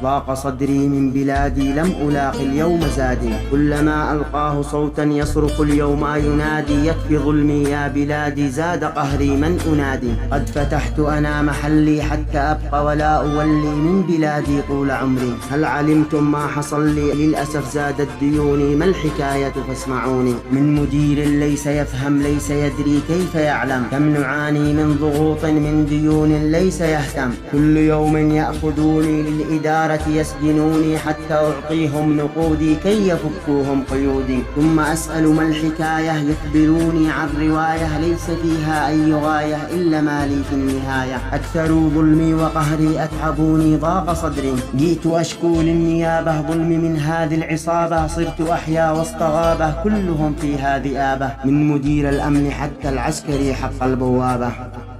ضاق صدري من بلادي لم ألاق اليوم زادي، كلما ألقاه صوتا يصرخ اليوم ينادي يكفي ظلمي يا بلادي زاد قهري من أنادي. قد فتحت أنا محلي حتى أبقى ولا أولي من بلادي طول عمري، هل علمتم ما حصل لي للأسف زادت ديوني، ما الحكاية فاسمعوني. من مدير ليس يفهم ليس يدري كيف يعلم، كم نعاني من ضغوط من ديون ليس يهتم، كل يوم يأخذوني للإدارة يسجنوني حتى أعطيهم نقودي كي يفكوهم قيودي، ثم أسأل ما الحكاية يخبروني عن رواية ليس فيها أي غاية إلا ما لي في النهاية. أكثروا ظلمي وقهري أتعبوني ضاق صدري، جئت أشكو للنيابة ظلمي من هذه العصابة، صرت أحيا وسط غابة كلهم فيها ذئابة، من مدير الأمن حتى العسكري حق البوابة.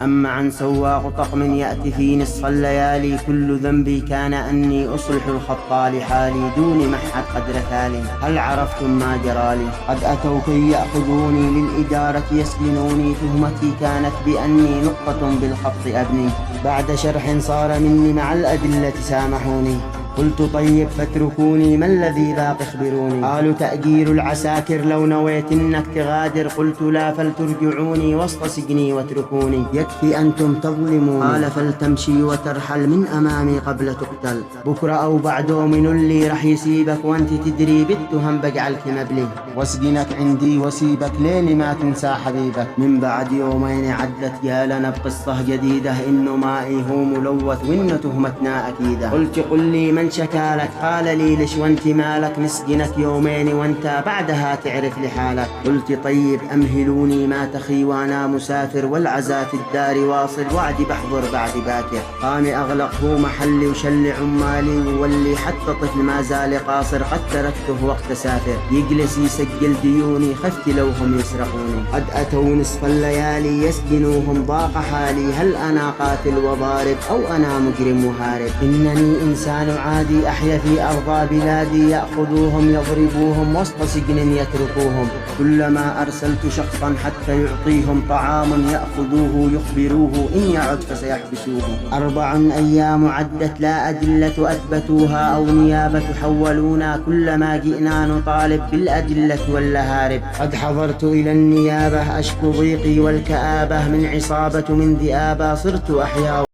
أما عن سواق طقم يأتي في نصف الليالي، كل ذنبي كان أني أصلح الخطى لحالي دون محد قدر ثالي، هل عرفتم ما جرالي؟ قد أتوا كي يأخذوني للإدارة يسجنوني، تهمتي كانت بأني نقطة بالخط أبني، بعد شرح صار مني مع الأدلة سامحوني، قلت طيب فاتركوني ما الذي ذاق اخبروني. قالوا تأجير العساكر لو نويت انك تغادر، قلت لا فلترجعوني وسط سجني واتركوني، يكفي انتم تظلموني. قال فلتمشي وترحل من امامي قبل تقتل، بكرة او بعده من اللي رح يسيبك وانت تدري بالتهم بجعلك مبلي، واسجنك عندي وسيبك لين ما تنسى حبيبك. من بعد يومين عدت يا لنا بقصة جديدة، انه مائي هو ملوث وانه تهمتنا اكيدة، قلت قل لي من شكالك؟ قال لي ليش وانت مالك، نسجنك يومين وانت بعدها تعرف لحالك، قلت طيب امهلوني ما تخي وانا مسافر، والعزاء في الدار واصل وعدي بحضر بعد باكر. قام اغلق هو محلي وشل عمالي وولي، حتى طفل ما زال قاصر قد تركته وقت سافر، يجلس يسجل ديوني خفت لو هم يسرقوني. قد اتوا نصف الليالي يسجنوهم ضاق حالي، هل انا قاتل وضارب او انا مجرم وهارب؟ انني انسان عادي أحيا في أرض بلادي، يأخذوهم يضربوهم وسط سجن يتركوهم، كلما أرسلت شخصا حتى يعطيهم طعام يأخذوه يخبروه إن يعد فسيحبسوه. 4 أيام عدت لا أدلة أثبتوها أو نيابة حولونا، كلما جئنا نطالب بالأدلة واللهارب. قد حضرت إلى النيابة أشكو ضيقي والكآبة، من عصابة من ذئابة صرت أحيا